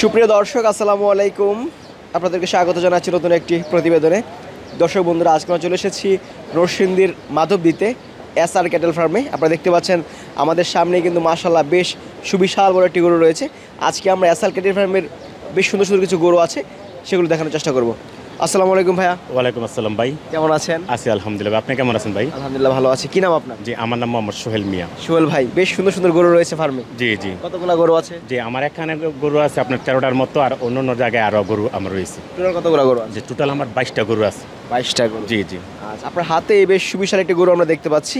সুপ্রিয় দর্শক, আসসালামু আলাইকুম। আপনাদেরকে স্বাগত জানাচ্ছি নতুন একটি প্রতিবেদনে। দর্শক বন্ধুরা, আজকে আমরা চলে এসেছি নরসিংদীর মাধবদীতে SR ক্যাটেল ফার্মে। আপনারা দেখতে পাচ্ছেন আমাদের সামনে কিন্তু মাশাআল্লাহ বেশ সুবিশাল বড় একটি গরু রয়েছে। আজকে আমরা SR ক্যাটেল ফার্মের বেশ সুন্দর সুন্দর কিছু গরু আছে, সেগুলো দেখানোর চেষ্টা করব। আসসালামু আলাইকুম ভাইয়া। ওয়ালাইকুম আসসালাম ভাই, কেমন আছেন? আছি আলহামদুলিল্লাহ। আপনি কেমন আছেন ভাই? আলহামদুলিল্লাহ ভালো আছি। কি নাম আপনার? জি, আমার নাম মোহাম্মদ সোহেল মিয়া। সোহেল ভাই, বেশ সুন্দর সুন্দর গরু রয়েছে ফার্মে। জি জি কতগুলো গরু আছে? জি, আমার এখানে গরু আছে আপনার 13টার মতো, আর অন্য অন্য জায়গায় আরও গরু আমার রয়েছে। টোটাল কতগুলো গরু আছে? যে টোটাল আমার 22টা গরু আছে। 22টা গরু। জি জি। আচ্ছা, আপনার হাতে বেশ সুবিশাল একটি গরু আমরা দেখতে পাচ্ছি।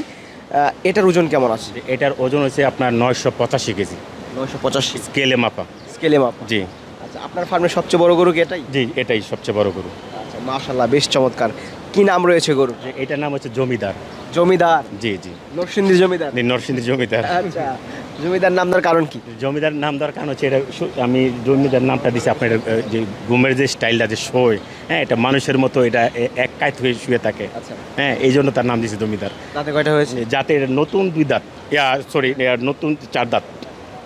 এটার ওজন কেমন আছে? এটার ওজন হচ্ছে আপনার 985 কেজি, 985 স্কেলে মাপা। স্কেলে মাপ। জি আচ্ছা, আপনার ফার্মের সবচেয়ে বড় গরু কি এটাই? জি, এটাই সবচেয়ে বড় গরু। আচ্ছা, মাশাআল্লাহ বেশ চমৎকার। কি নাম রয়েছে গরু? যে এটার নাম হচ্ছে জমিদার। জমিদার? জি জি, নরসিংদীর জমিদার? নরসিংদীর জমিদার। আচ্ছা, জমিদার নাম দেওয়ার কারণ কি? জমিদার নাম দেওয়ার কারণ হচ্ছে এটা আমি জমিদার নামটা দিছি আপনার যে ঘুমের যে স্টাইলটা যে শোয়, হ্যাঁ, এটা মানুষের মতো, এটা এক কায়িত হয়ে শুয়ে থাকে। আচ্ছা, হ্যাঁ, এই জন্য তার নাম দিয়েছে জমিদার। দাঁতে কয়টা হয়েছে? যাতে এটা নতুন 2 দাঁত, নতুন 4 দাঁত।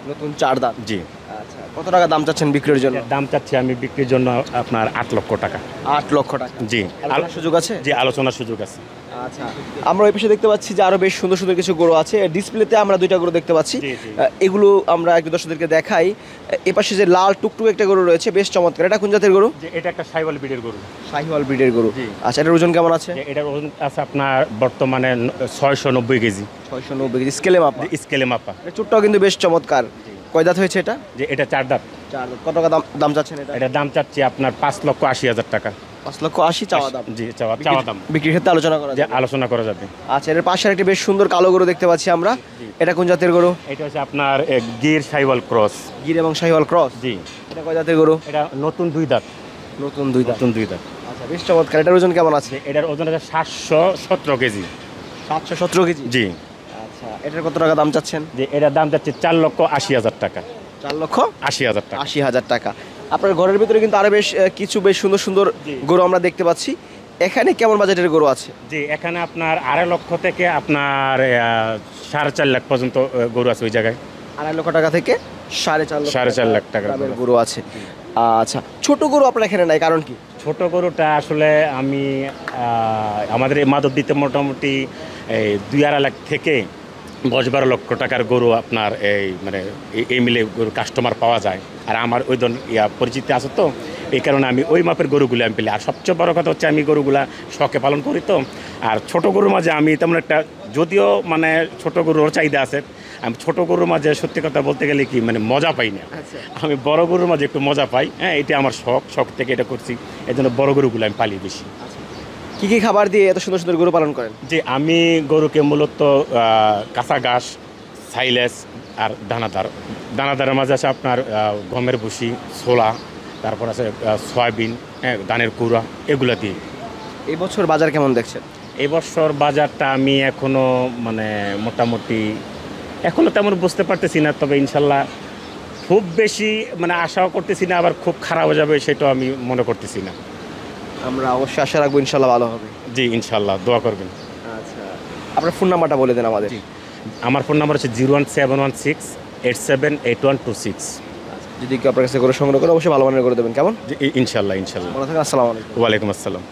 নতুন 4 দাঁত। জি। আচ্ছা, কত টাকা দাম চাচ্ছেন বিক্রির জন্য? এর দাম চাচ্ছি আমি বিক্রির জন্য আপনার 8 লক্ষ টাকা। 8 লক্ষ টাকা। জি। আলোচনার সুযোগ আছে? জি, আলোচনার সুযোগ আছে। আচ্ছা, আমরা ওই পাশে দেখতে পাচ্ছি যে আরো বেশ সুন্দর সুন্দর কিছু গরু আছে। ডিসপ্লেতে আমরা 2টা গরু দেখতে পাচ্ছি। জি, জি। এগুলো আমরা একটু দর্শকদেরকে দেখাই। এ পাশে যে লাল টুকটুক একটা গরু রয়েছে, বেশ চমৎকার। এটা কোন জাতের গরু? যে এটা একটা সাইওয়াল ব্রিডের গরু। শাহিওয়াল ব্রিডের গরু। জি। আচ্ছা, এটার ওজন কেমন আছে? যে এটার ওজন আছে আপনার বর্তমানে 690 কেজি, 690 কেজি স্কেলে মাপা। স্কেলে মাপা। এটা চুটটাও কিন্তু বেশ চমৎকার। কয় দাঁত হয়েছে এটা? যে এটা 4 দাঁত। 4 দাঁত। কত টাকা দাম চাচ্ছেন এটা? এটার দাম চাচ্ছি আপনার 5,80,000 টাকা। 5,80,000 চাওয়া দাম। জি, চাওয়া দাম। বিক্রির ক্ষেত্রে আলোচনা করা যে যাবে। আলোচনা করা যাবে। আচ্ছা, এর পাশে একটা বেশ সুন্দর কালো গরু দেখতে পাচ্ছি আমরা। এটা কোন জাতের গরু? এটা হচ্ছে আপনার গির সাইওয়াল ক্রস। গির এবং শাহিওয়াল ক্রস? জি। এটা কয় জাতের গরু? এটা নতুন 2 দাঁত। নতুন 2 দাঁত। নতুন 2 দাঁত। আচ্ছা, বেশ চমৎকার। এটার ওজন কেমন আছে? যে এটার ওজন আছে 717 কেজি। 717 কেজি? জি। আচ্ছা, এটার কত টাকা দাম চাচ্ছেন? যে এটার দাম যাচ্ছে 4,80,000 টাকা। 4,80,000 টাকা। 80,000 টাকা। আপনার ঘরের ভিতরে কিন্তু আরো বেশ কিছু বেশ সুন্দর সুন্দর জি। গরু আমরা দেখতে পাচ্ছি। এখানে কেমন বাজেটের গরু আছে? জি, এখানে আপনার 2.5 লক্ষ থেকে আপনার 4.5 লাখ পর্যন্ত গরু আছে ওই জায়গায়। 2.5 লক্ষ টাকা থেকে 4.5 লাখ টাকার দামের গরু। গরু আছে। আচ্ছা, ছোট গরু আপনার এখানে নাই, কারণ কি? ছোট গরুটা আসলে আমি আমাদের এই মাধবদীতে মোটামুটি 2.5 লাখ থেকে 10-12 লক্ষ টাকার গরু আপনার এই মিলে গরু কাস্টমার পাওয়া যায়। আর আমার ওই পরিচিতি আছে, তো এই কারণে আমি ওই মাপের গরুগুলো আমি পেলি। আর সবচেয়ে বড় কথা হচ্ছে আমি গরুগুলা শখে পালন করি, তো আর ছোট গরুর মাঝে আমি তেমন একটা, যদিও ছোট গরুর চাহিদা আছে, আমি ছোট গরুর মাঝে সত্যি কথা বলতে গেলে কি মজা পাই না। আমি বড় গরুর মাঝে একটু মজা পাই। হ্যাঁ, এটা আমার শখ থেকে এটা করছি, এই জন্য বড় গরুগুলো আমি পালি বেশি। কি কি খাবার দিয়ে এত সুন্দর সুন্দর গরু পালন করেন? যে আমি গরুকে মূলত কাঁচা ঘাস, সাইলেস আর দানাদারের মাঝে আছে আপনার গমের ভুসি, ছোলা, তারপর আছে সয়াবিন, হ্যাঁ, ধানের কুড়া, এগুলো দিয়ে। এই বছর বাজার কেমন দেখছেন? এবছর বাজারটা আমি এখনো মোটামুটি এখনো তেমন বুঝতে পারতেছি না, তবে ইনশাল্লাহ খুব বেশি আশাও করতেছি না, আবার খুব খারাপ হয়ে যাবে সেটাও আমি মনে করতেছি না। আমরা অবশ্যই আশা রাখবো ইনশাল্লাহ ভালো হবে। জি, ইনশাল্লাহ, দোয়া করবেন। আচ্ছা, আপনার ফোন নাম্বারটা বলে দেন আমাদের। আমার ফোন নাম্বার হচ্ছে 01716878126। যদি কেউ আপনার কাছে করে সংগ্রহ করে, অবশ্যই ভালো মানের করে দেবেন। কেমন? জি, ইনশাল্লাহ। ভালো থাকেন। আসসালামু আলাইকুম। ওয়ালাইকুম আসসালাম।